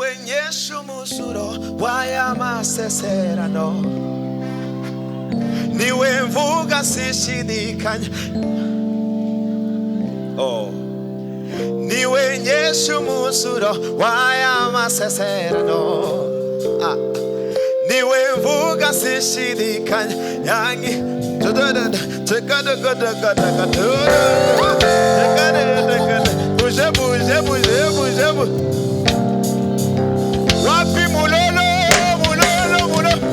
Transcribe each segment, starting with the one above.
niwenyeshe umusuro w'aya masezerano, niwe mvuga sishidikanya. Niwenyeshe umusuro w'aya masezerano, niwe mvuga sishidikanya. Yangi wapi mulolo mulolo mulolo.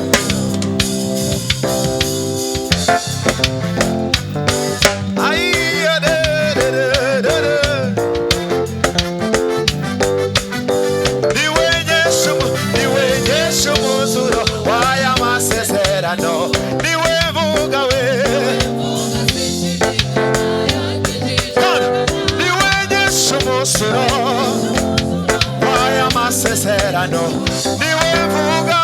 Niwenyeshe umusuro w'aya masezerano, niwe mvuga we. Niwenyeshe umusuro w'aya masezerano, niwe mvuga.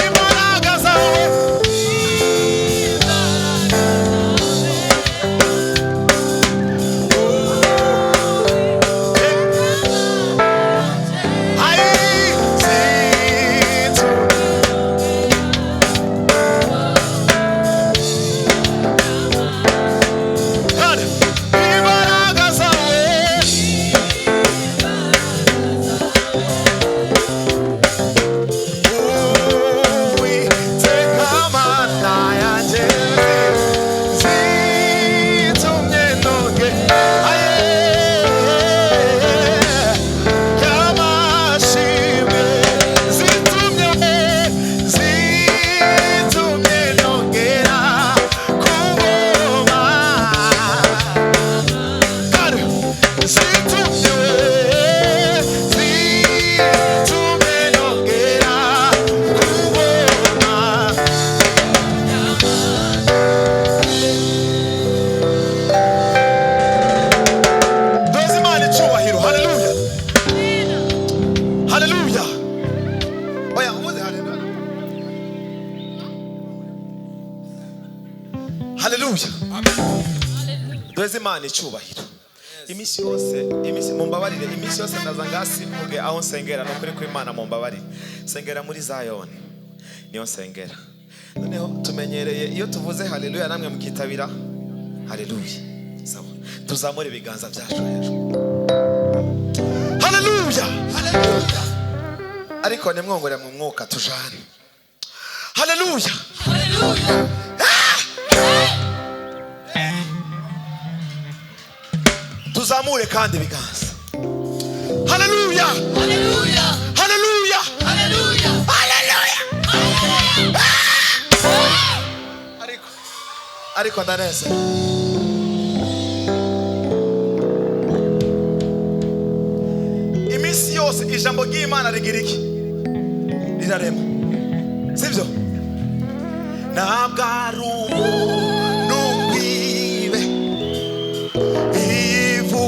Imbaraga zawe, Doze Imana icyubahiro. Imisi yose mumbabarire, imisi yose ndaza ngasi muge aho nsengera, no kuri ko Imana mumbabarire. Sengera muri Zion niyo nsengera. Noneho tumenyereye iyo tuvuze haleluya namwe mukitabira haleluya. Sawa, tuzamure ibiganza byacu hejuru. Haleluya, haleluya. Ariko nemwongore mu mwuka tujane. Haleluya, haleluya. Tuzamure kandi biganza. Haleluya, haleluya, haleluya, haleluya, haleluya. Ariko ndaneze. Imisi yose ijambo ry'Imana rigira iki? Rirarema. Sibyo? Ntabwo ari umuntu wibe ivu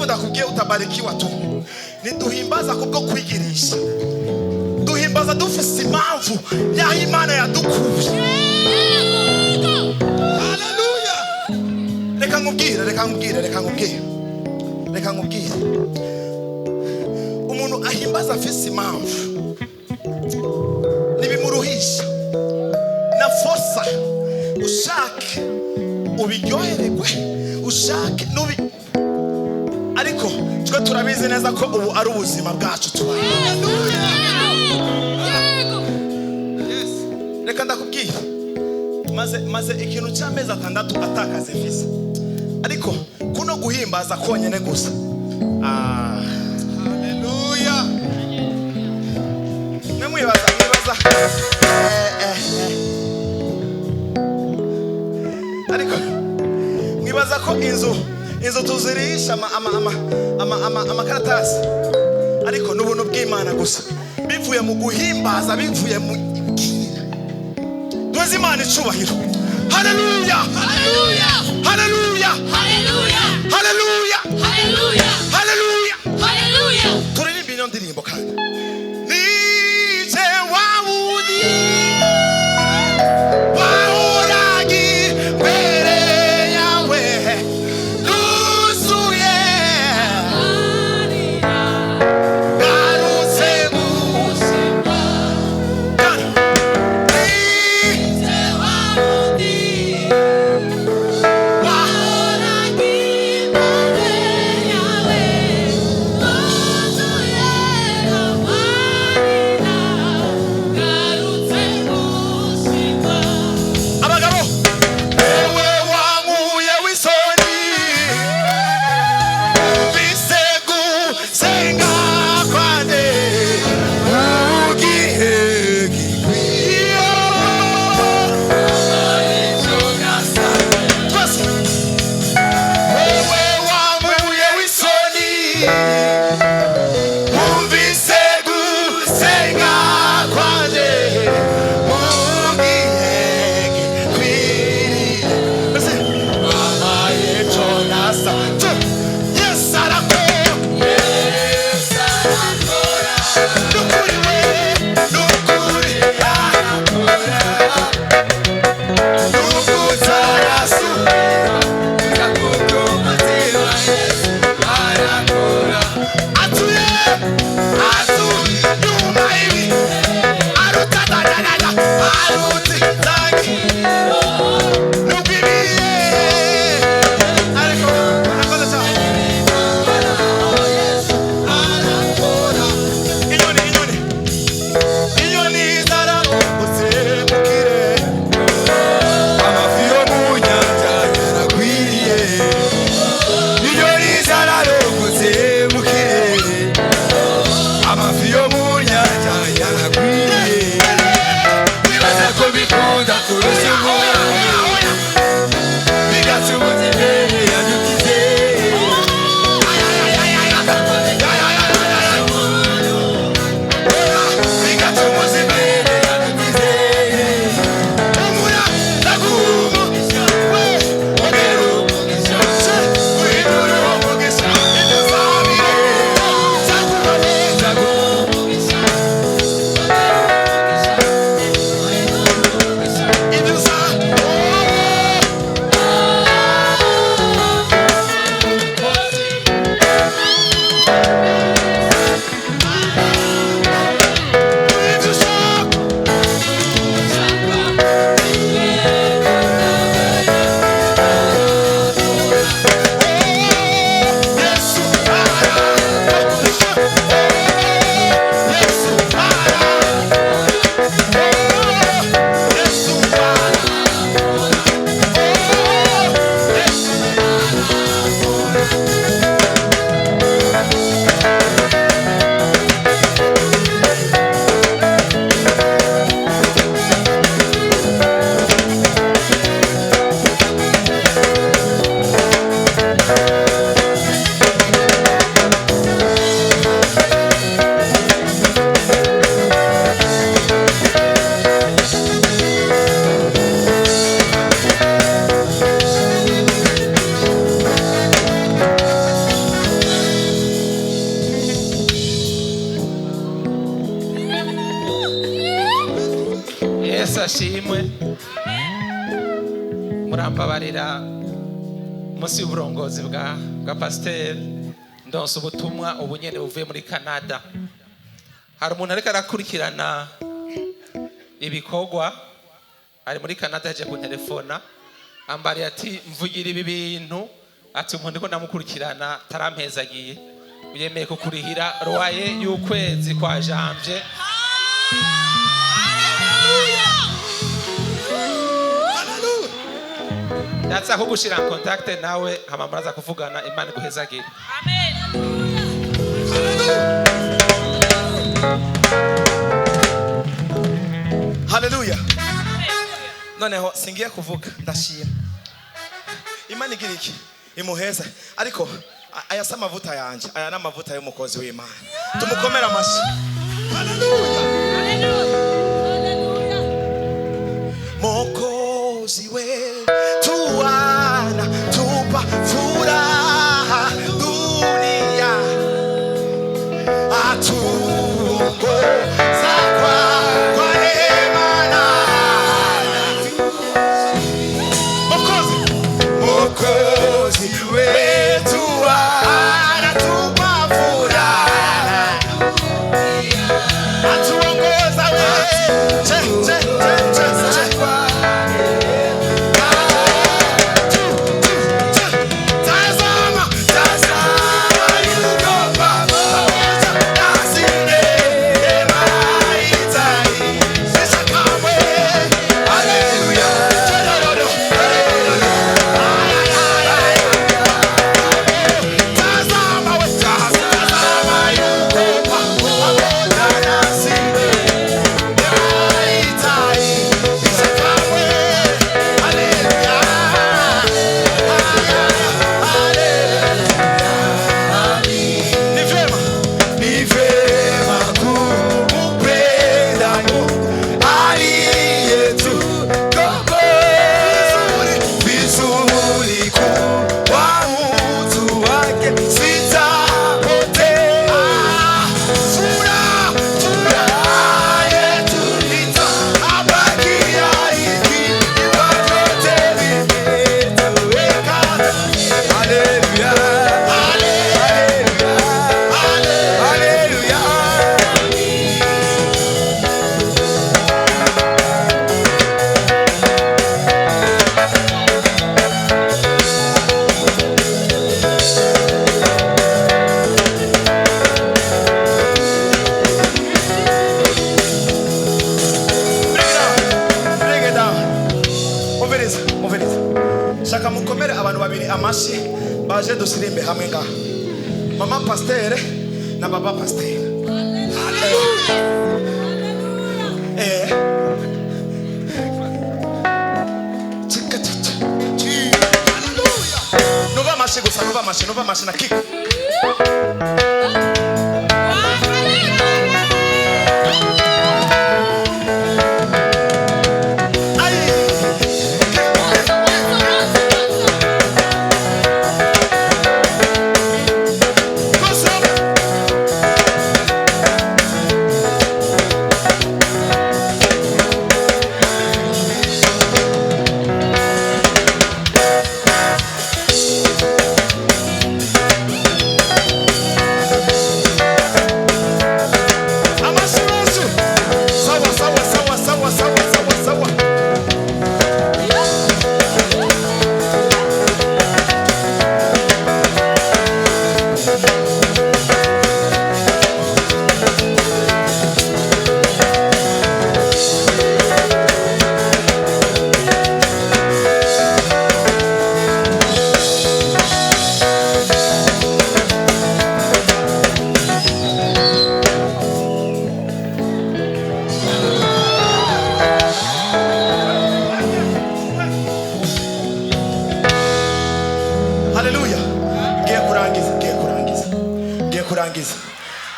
ndakubwiye utabarikiwa tu. Niduhimbaza kubwo kwigirisha. Duhimbaza dufise impamvu yaho Imana yadukuye. Haleluya. Reka nkubwire. Umuntu ahimbaza afise impamvu nibimuruhisha na forsa, ushake ubiryohererwe, ushake nubi, ariko twe turabizi neza ko ubu ari ubuzima bwacu tu. Reka ndakubwira, maze ikintu cy'amezi 6 atakaze visa, ariko kuno guhimbaza konyene gusa. Haleluya. Mwibaza ariko mwibaza ko inzu tuzirisha amakaratasi, ariko n'ubuntu bw'Imana gusa, bivuye mu guhimbaza, bivuye mu duze Imana icubahiro. Haleluya, haleluya, haleluya, haleluya, haleluya, haleluya, haleluya, haleluya. Turirimba ino ndirimbo kandi nije wawudi wahoragi mbere yawe nuzuye garutse gusema nije wawudi wahoragi ishimwe. Murambabarira munsi y'uburongozi bwa pasiteri ndonse ubutumwa ubu nyene buvuye muri Canada. Hari umuntu ariko arakurikirana ibikorwa ari muri Canada, yaje kuntelefona ambari ati mvugira ibi bintu, ati umuntu ndiko ndamukurikirana tarampezagiye, uyemeye kukurihira roye y'ukwezi kwa janvier. Ndaza kugushira en contact nawe hama muraza kuvugana, Imana iguhezagire. Amen. Haleluya. Noneho singiye kuvuga, ndashima Imana igira iki imuheza, ariko aya si amavuta yanje, aya ni amavuta y'umukozi w'Imana. Tumukomere amashyi. Haleluya. Haleluya. Mokozi wetu anatupa furaha dunia, atuongoza kwa neema na Mokozi wetu anatupa furaha, atuongoza shaka mukomere abantu babiri amashi baje dusirimbe hamwe ngaha, mama pasteur na baba pasteur. Nova mashi gusa, nova mashi na kick.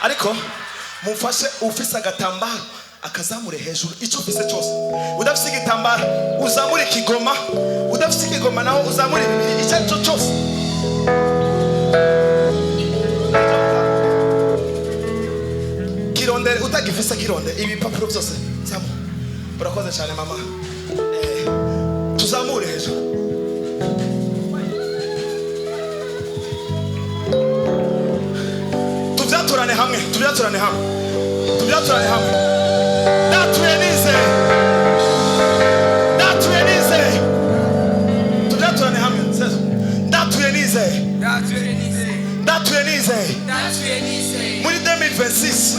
Ariko mumfashe ufise agatambaro akazamure hejuru, icyo ufise cyose. Udafise igitambaro uzamure kigoma, udafise kigoma naho uzamure bibiri, icyo cyose. Kirondere utagifise kirondere ibipapuro byose zamu. urakoze cyane mama. Tuzamure hejuru. Tubyaturane hamwe. Datuye nizeye. Tubyaturane hamwe. Datuye nizeye. Muri 2026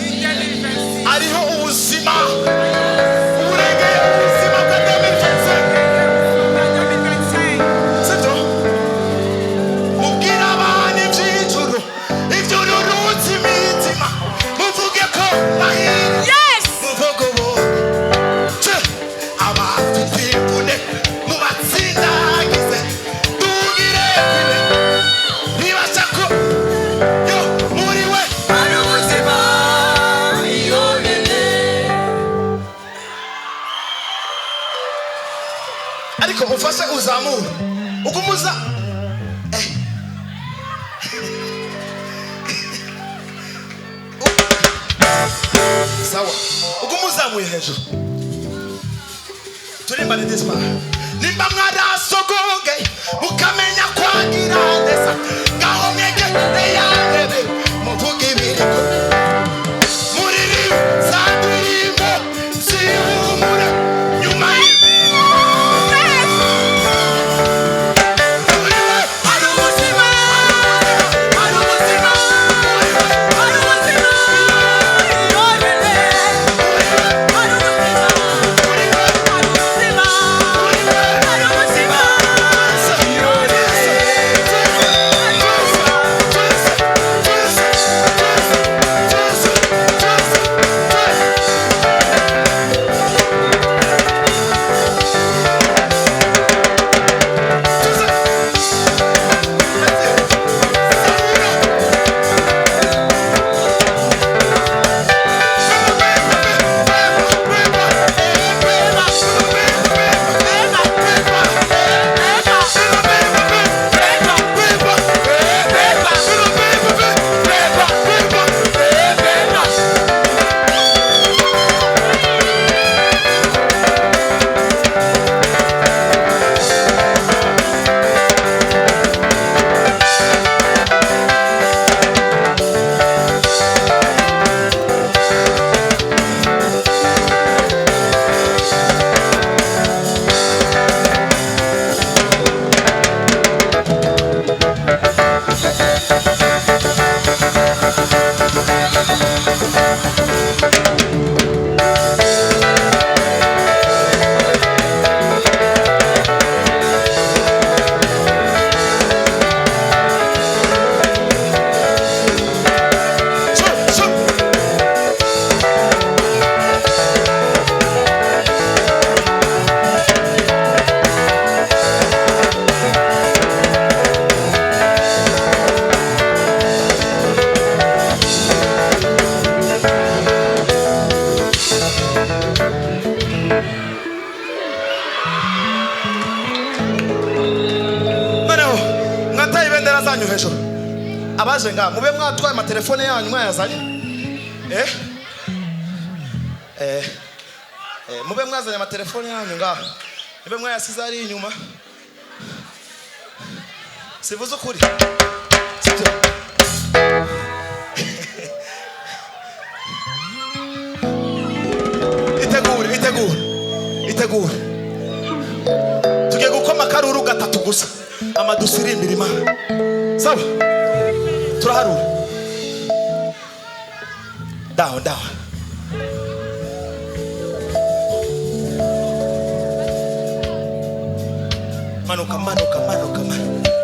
ariho ubuzima urengeye ubuzima bwa 2025. Sibyo? Mubwira abantu iby'ijuru, iby'ururutse imitima, muvuge ko bahiriye. Muvuge ubu abafite imvune mubatsindagize, tugire kure nibasha ko yo muri we ari ubuzima yonene. Ariko ufashe uzamura ugumuza sawa, ugumuzamuye hejuru. Turimbane despa nimba mwarasogoge mukamenya kwagira neza ngaho mwege yangebe muvuge ibiriko muriri zandirimbo zihumure nyuma hejuru. Abaje nga mube mwatwaye amatelefone yanyu mwayazanye. Mube mwazanye amatelefone yanyu nga. Mube mwayasize ari inyuma. Sivuze ukuri. Itegure. Tugiye gukoma karuru gatatu gusa. Amadusirimbira Imana. Sawa? Turaharura. Dawa. Manuka.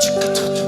Chikatutu.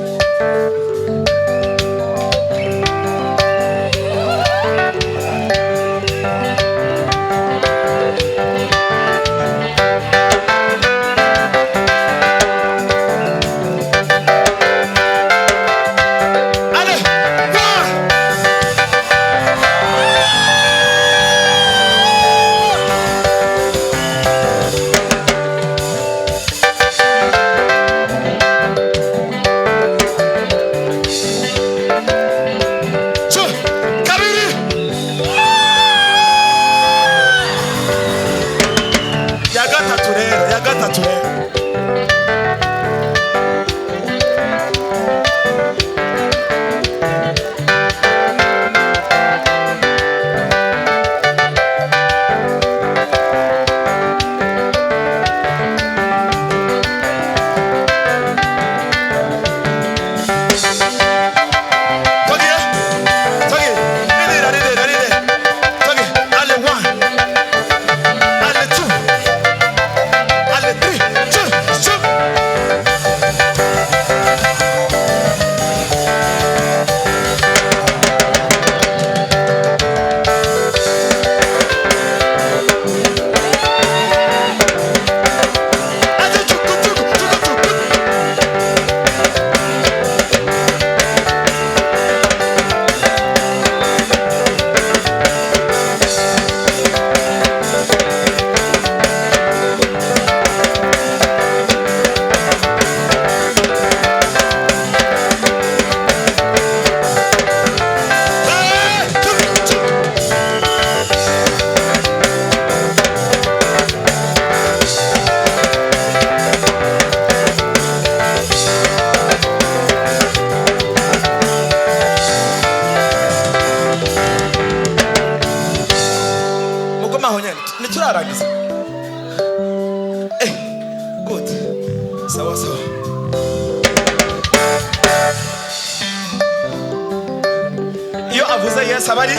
tuvuze yes abari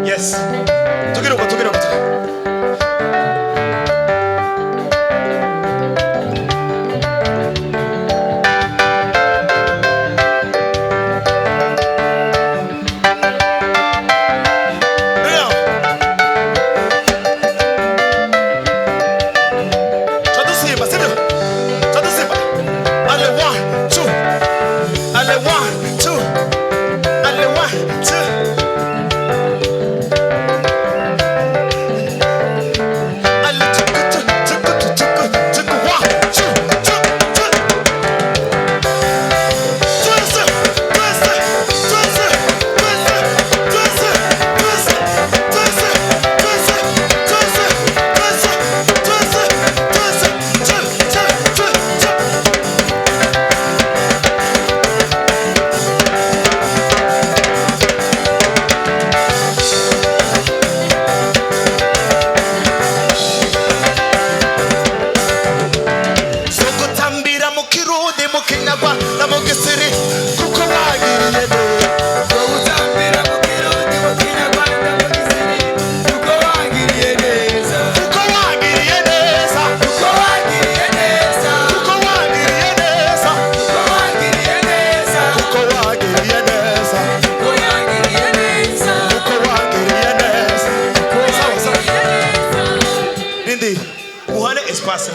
yes tugire uko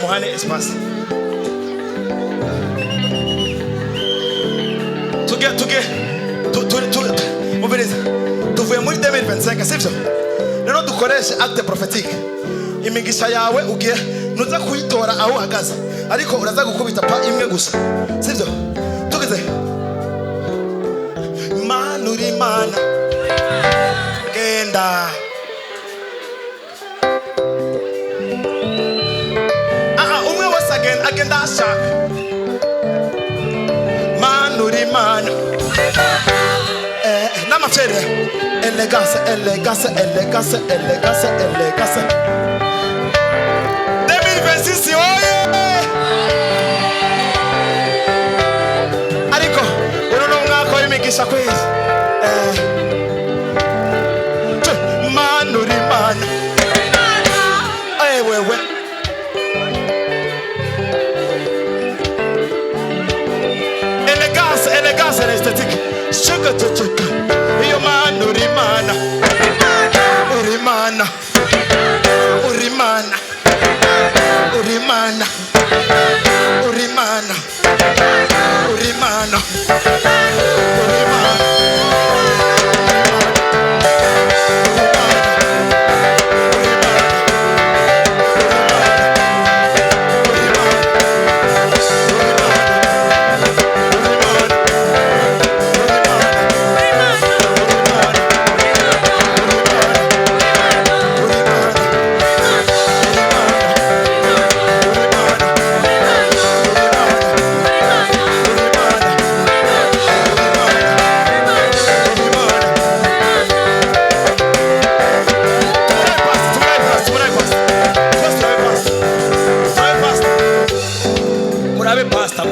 muhane espace mubiriza tuvuye muri 2025 sivyo rero dukoreshe acte prophétique imigisha yawe ugiye nuza kuyitora aho uhagaze ariko uraza gukubita pa imwe gusa sivyo tugize manuri mana genda umwe wese agenda ashaka manuri mana namafere elegance 2026 oye ariko uno mwaka w'imigisha kwezi manuri mana wewe elegance esthétique sugar iyo mana urimana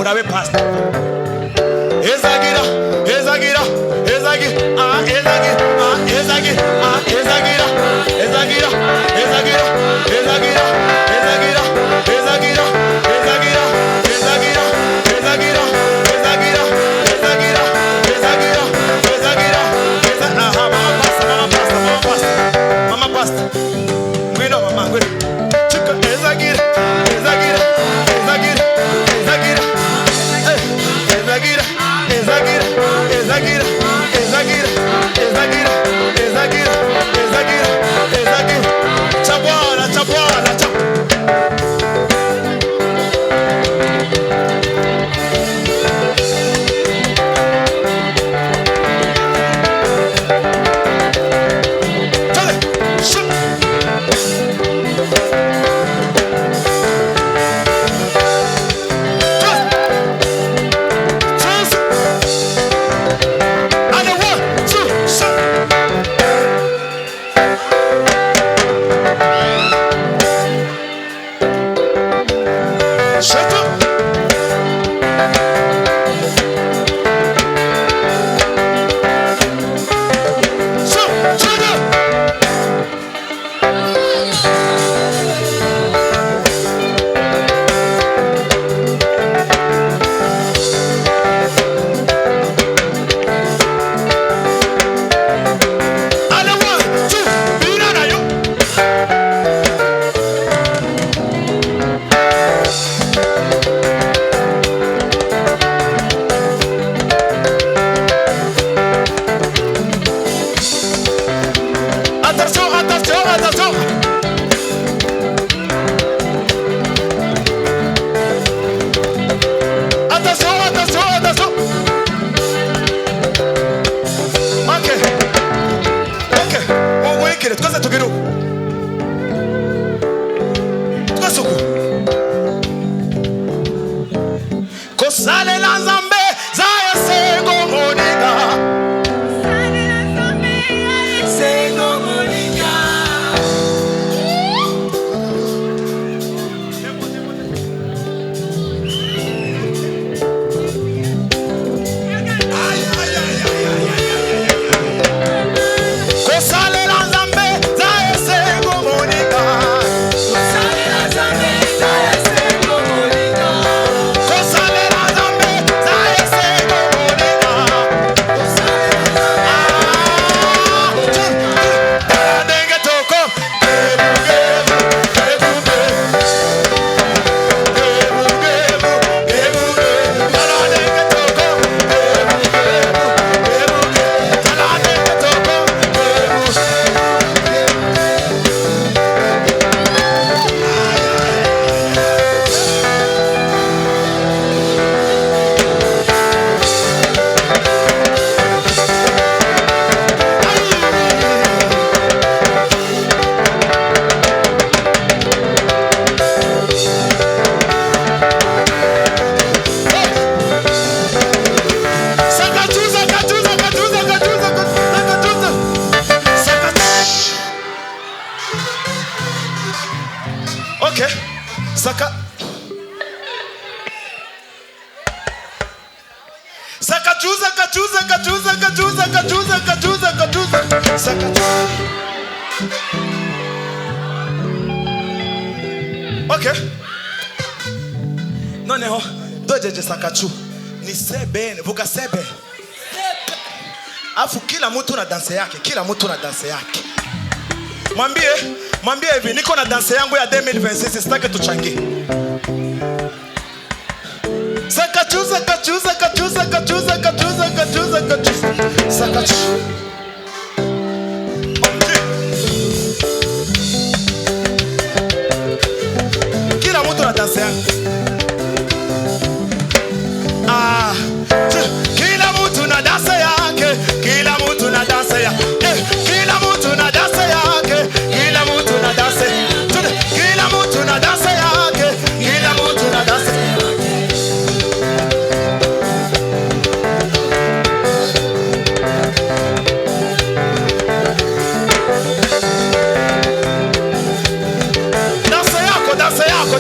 murabe pastor ezagira mama pastor gwino mama gwino chika ezagira Chabwana attention. Ok. On va écrire. Twese tugiruka. Twese uku. Kosale la nzambe zaya sego monika. Kosale la nzambe zaya sego monika. Okay. Saka Okay. Noneho dojeje sakachu ni sebe vuga sebe. Afu kila mtu na danse yake, Mwambie hivi niko na danse yangu ya 2026 sitaki tuchangie. Sakachuza. Sakachu. Kila mtu na danse yake. Kila mtu na danse yake. Kila mtu na danse yake. Kila mtu na danse yake. Kila mtu na danse. Kila mtu na danse yake. Kila mtu na danse. Danse yako.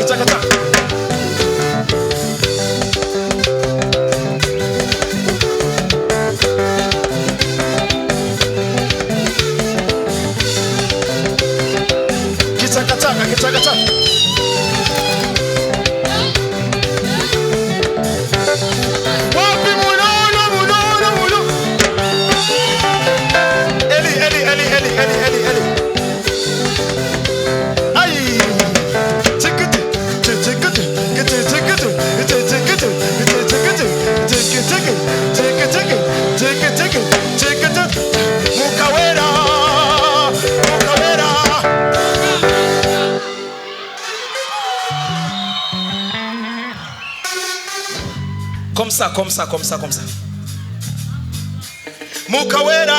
Chaka. Eli. Comme ça. Mukawera.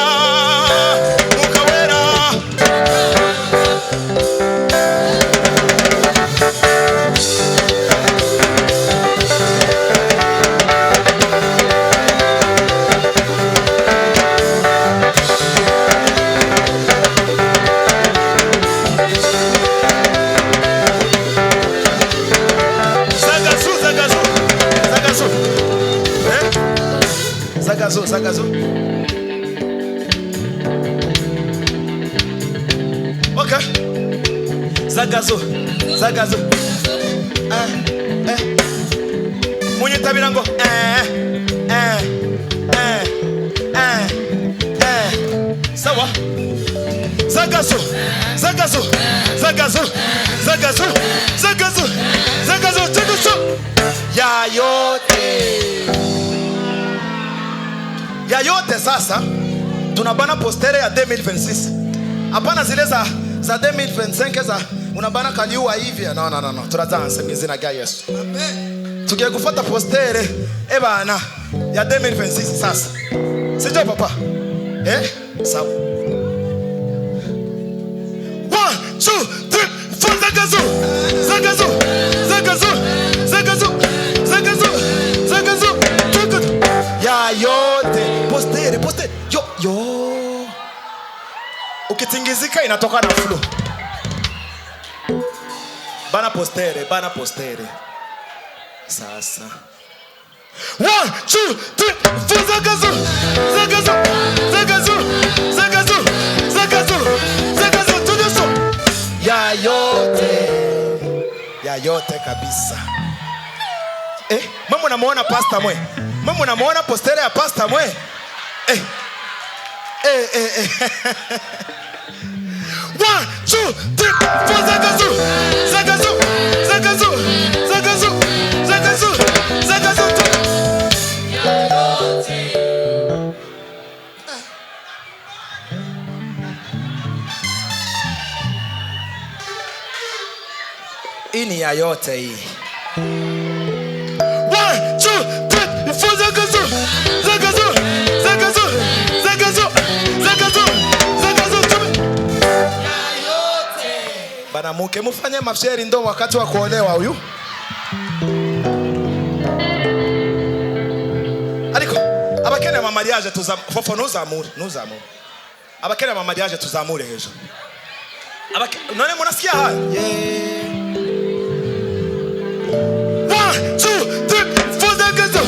Zagazo. Okay. Zagazo. Mwenye tabirango. Sawa. Zagazo. Ya yote sasa tunabana postere ya 2026. Hapana zile za 2025 za unabana kaliua hivi. No. Turazanse mizina ga Yesu. Amen. Tugiye kufuata postere bana ya 2026 sasa. Sio papa. Sawa. 1 2 3 Zagazo. Ya yote postere. Yo. Ukitingizika inatoka na flow. Bana postere. Sasa. 1 2 3 Zagazo. Tuduso. Ya yote kabisa. Mama namuona pastor mwe. Mama namuona postere ya pastor mwe. 1 2 3 Zagazo. Ini ya yote hii. 1 2 3 Zagazo. Bana muke mufanye mafsheri ndo wakati wa kuolewa huyu. Aliko abakene ma mariage fofo nuzamure. Abakene ma mariage tuzamure hejo. None munasikia haya? 1 2 3 Zagazo.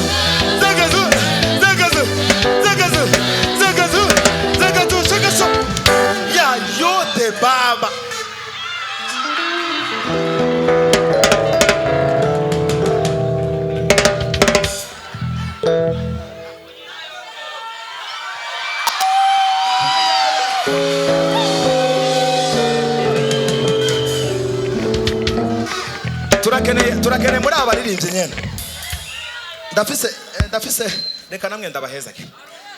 Ya yote baba. Turakene muri abaririmbye nyene. Ndafise reka namwe ndabaheza ke.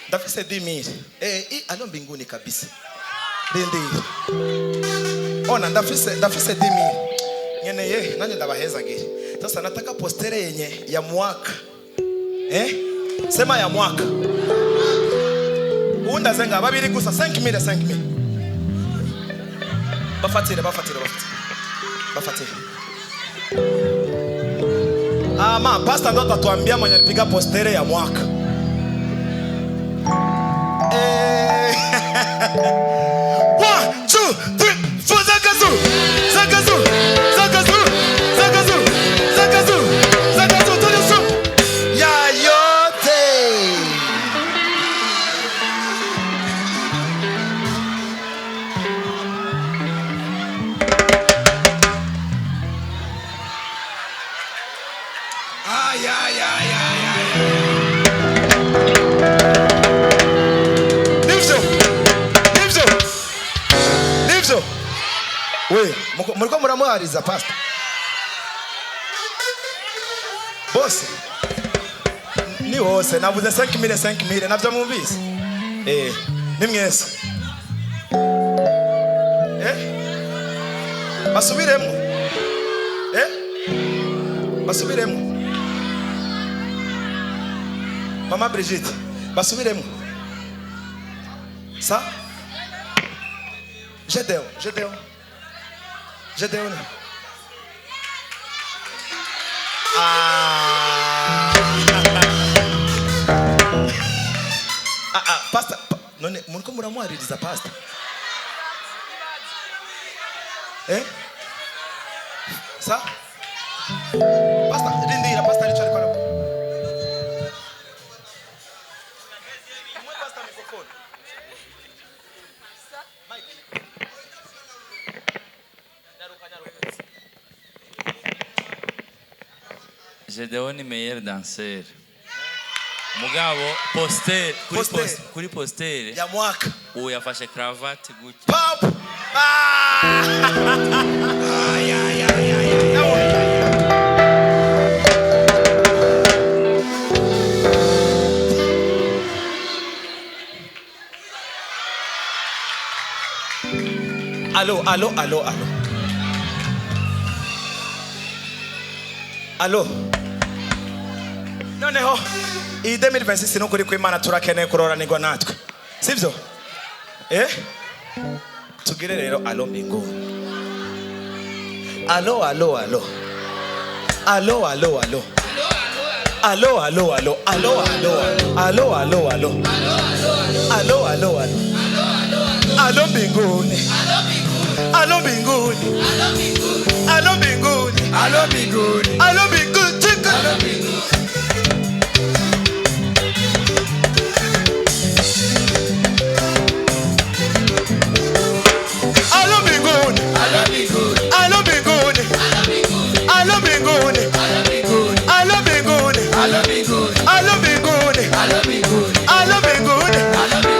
Ndafise 10,000. Alo mbinguni kabisa. Ndindi. Ona ndafise 10,000. Nyene nanye ndabaheza ke. Sasa nataka postere yenye ya mwaka. Sema ya mwaka. Unda zenga babiri gusa 5,000. Bafatire. Pastor ndo atatuambia mwenye alipiga postere ya mwaka. 1 2 3 Zagazo. Tuduso. Ya yote. Nivyo. We, mulikuwa muramuhariza pastor. Boss. Ni wose navuze 5,000 navyo mumvise. Ni mwese. Basubiremo. Mama Brigitte basubiremo ça Gédéon pastor none munko muramwaririza pastor ça pastor rindira pastor icyo ariko arako pastor microphone Gédéon ni meilleur danseur. Mugabo poster kuri poster ya mwaka yafashe cravate gutya. Pop! Allo. Noneho iyi 2026 no kuri kw'Imana turakeneye kuroranirwa natwe. Sivyo? Tugire rero allo mbinguni. Allo. Allo mbinguni.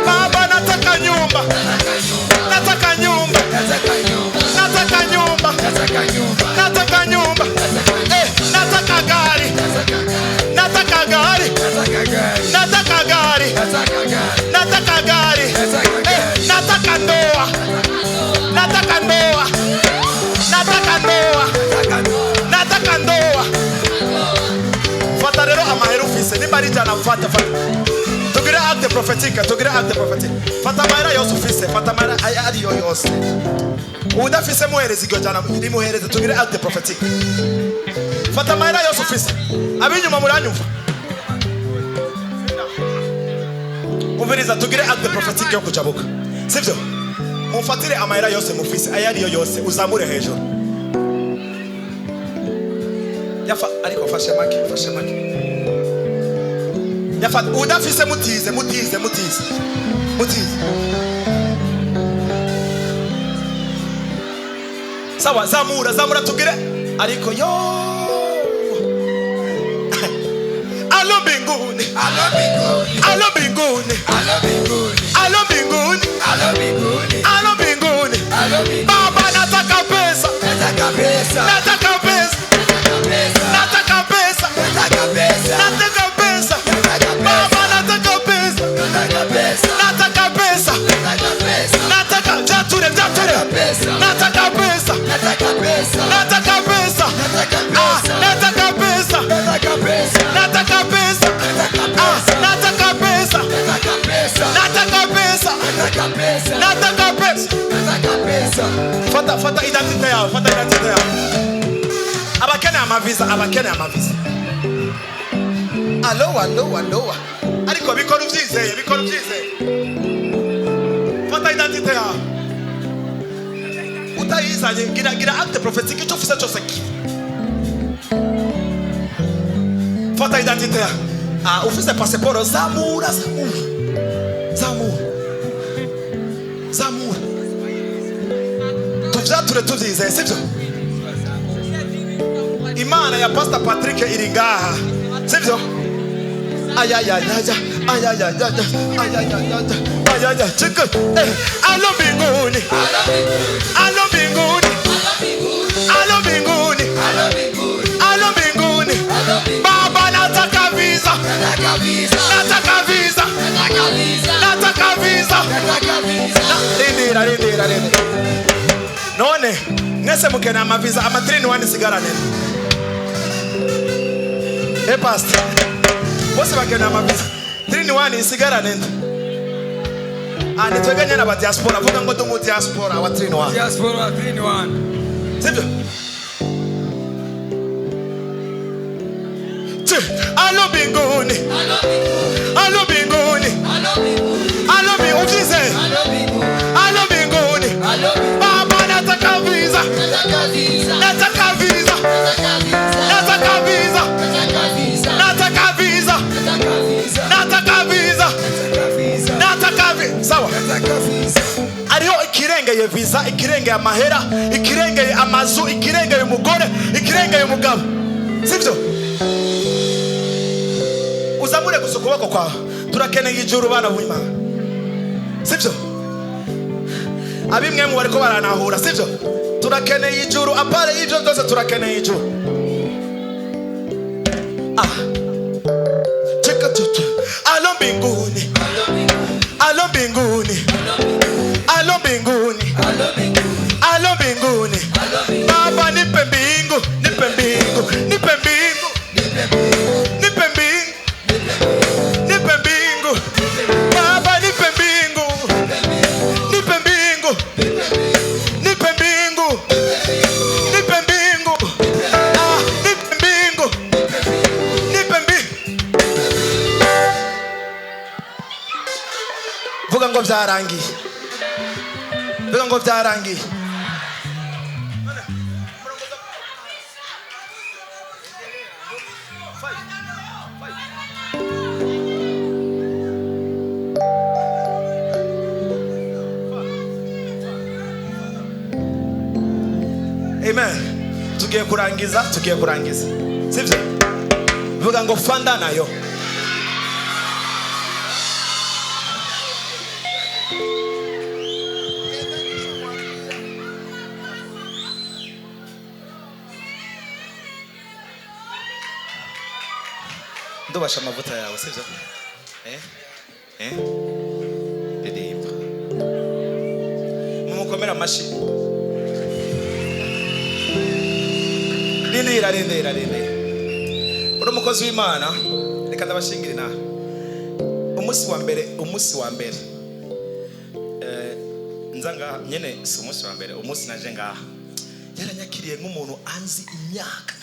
Baba nataka nyumba. Nataka gari. Nataka ndoa. Fata rero amahera ufise nimba ari jana fata. Tugire acte prophétique. Fata amahera yose ufise, fata amahera ari yose. Udafise muhereza iryo jana rimuhereze tugire acte prophétique. Fata amahera yose ufise. Abinyuma muranyumva. Umviriza tugire acte prophétique yo kujabuka. Sivyo? Mufatire amahera yose mufise, ayari yose uzamure hejuru. Yafa ariko fashe make. Yafa udafise mutize. Sawa zamura tugire ariko yo. Allo mbinguni. Baba nataka pesa. Baba nataka pesa. Nataka jature. Nataka pesa. Fata identité yao. Abakene amavisa. Allo. Ariko bikora uvyizeye. Fata identité yao. Utayizanye gira acte prophétique cyo fisa cyose ki. Fata identité yao. Ufise passeport zamura. Tuvyature tuvyizeye sivyo? Imana ya Pastor Patrick iri ngaha. Sivyo? Chika. Allo mbinguni. Baba nataka visa. Rindira. None nese mukena amaviza amatrini wani sigara nene. Pastor bose bakena amaviza 3 in 1 isigarane nda. Nitweganye n'aba diaspora vuga ngo ndi mu diaspora wa 3 in 1. Diaspora 3 in 1. Sibyo? Alo binguni. Alo binguni. Alo binguni. Alo binguni. Baba nataka visa. Nataka visa. Nataka visa. Nataka visa. Nataka visa. Nataka visa. Sawa. Ariho ikirengeye visa, ikirengeye amahera, ikirengeye amazu, ikirengeye umugore, ikirengeye umugabo. Sibyo? Uzamure gusukubako kwa turakeneye ijuru bana bw'Imana. Sibyo? Abimwe mu bariko baranahura, sibyo? Turakeneye ijuru, apare ijuru byose turakeneye ijuru. Cheka tutu. Alo mbinguni. Alo mbinguni. Alo mbinguni. Alo mbinguni. Baba nipe mbingu, nipe mbingu, nipe mbingu. Nipe mbingu. Nipe mbingu. Baba nipe mbingu. Nipe mbingu. Nipe mbingu. Nipe mbingu. Nipe mbingu. Nipe mbingu. Vuga ngo byarangiye. Vuga ngo byarangiye. Amen. Tugiye kurangiza. Sibyo? Vuga ngo fanda nayo. Ndubasha amavuta yawe, sibyo? Ndirimba. Mumukomera amashi. Rindira. Uri umukozi w'Imana, reka ndabashingire nawe. Umunsi wa mbere. Nzanga nyene si umunsi wa mbere, umunsi naje ngaha. Yaranyakiriye nk'umuntu anzi imyaka.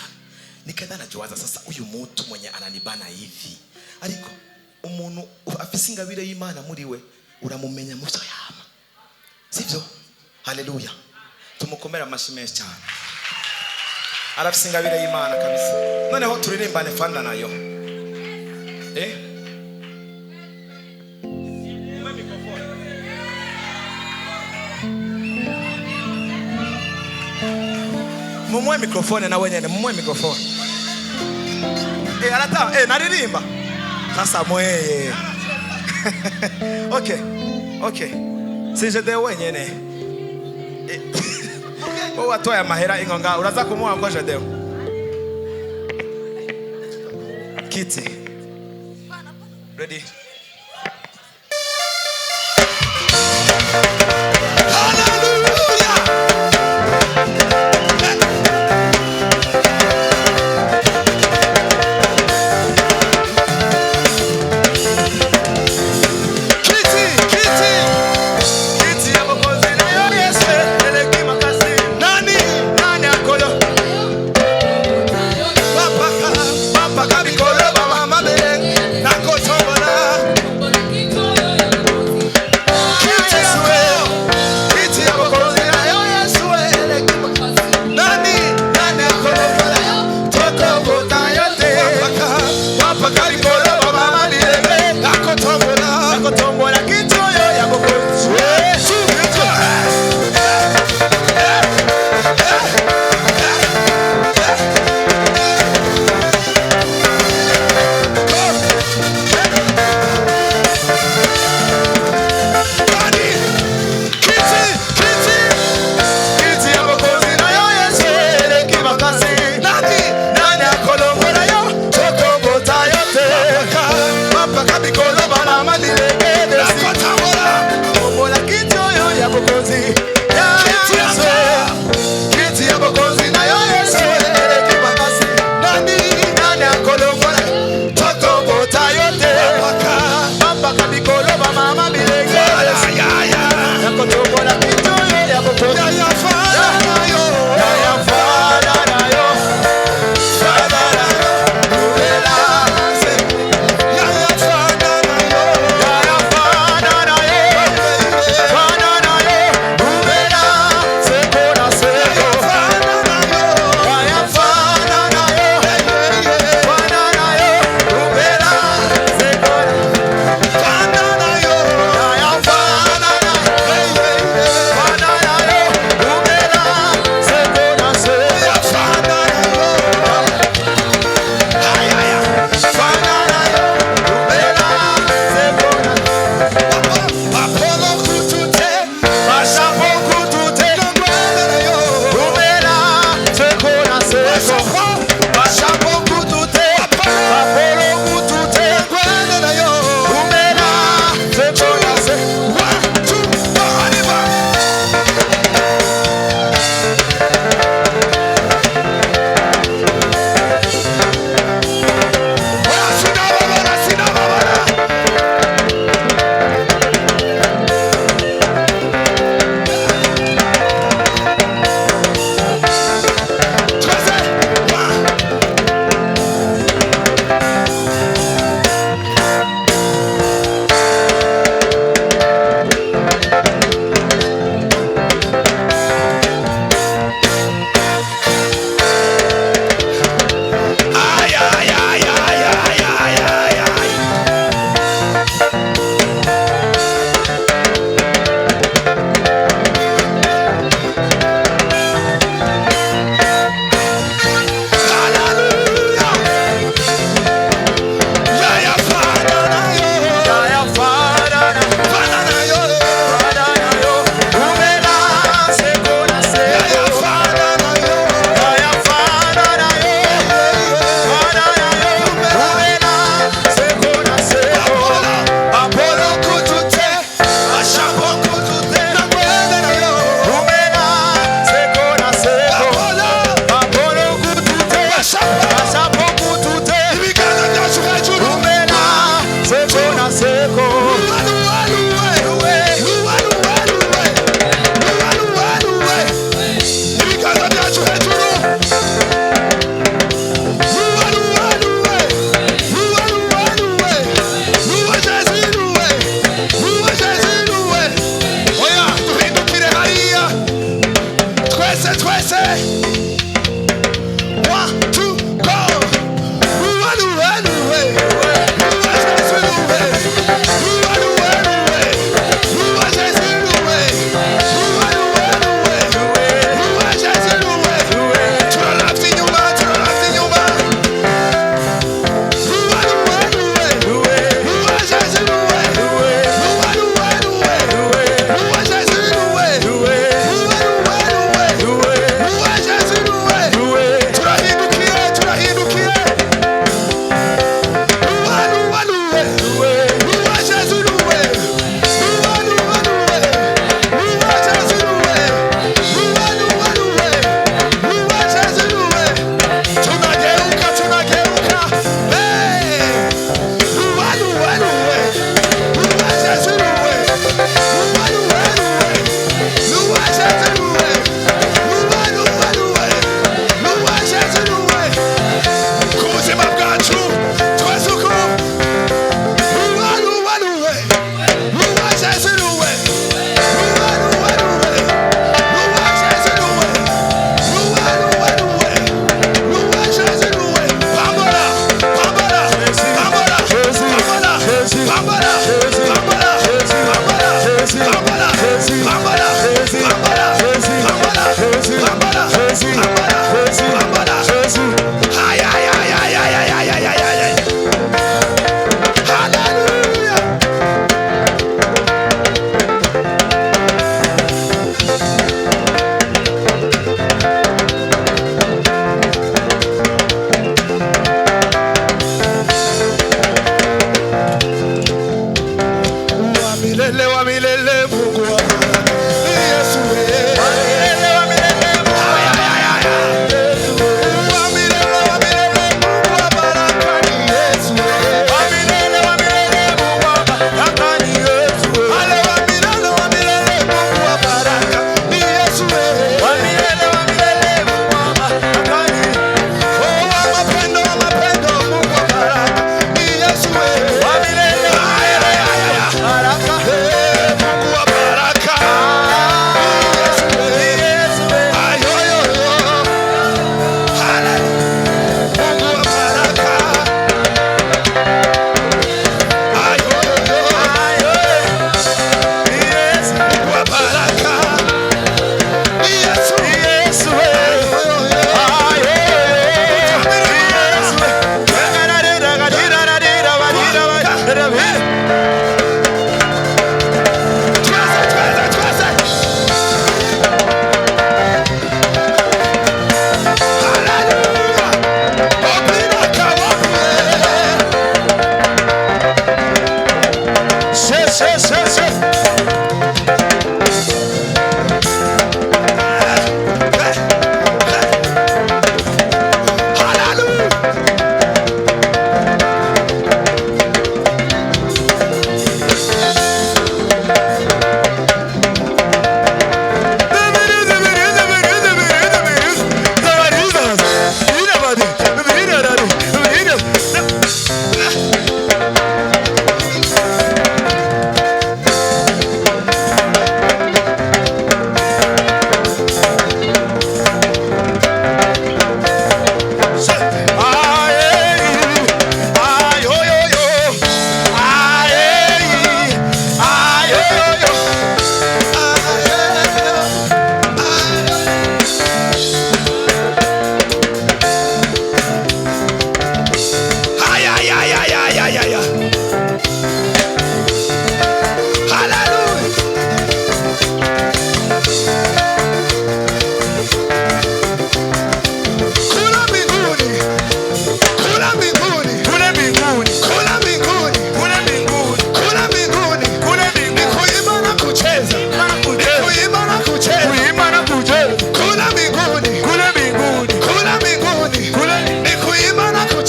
Nikenda najiwaza sasa uyu muntu mwenye ananibana hivi. Ariko umuntu afise ingabire y'Imana muri we uramumenya mu byo yama. Sivyo? Haleluya. Tumukomera amashi menshi cyane. Arafise ingabire y'Imana kabisa. Noneho turirimbane fanda nayo. Mumwe mikrofone na wenyene, mumwe mikrofone. Arata, naririmba. Sasa mweye. Okay. Sije de wenyene. Watoya mahera ingonga, uraza kumuha ngo Jadeo. Kiti. Ready? Papa kabikolo baba mabere nakotobola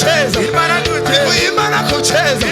kucheza, Imana kucheza, Imana kucheza,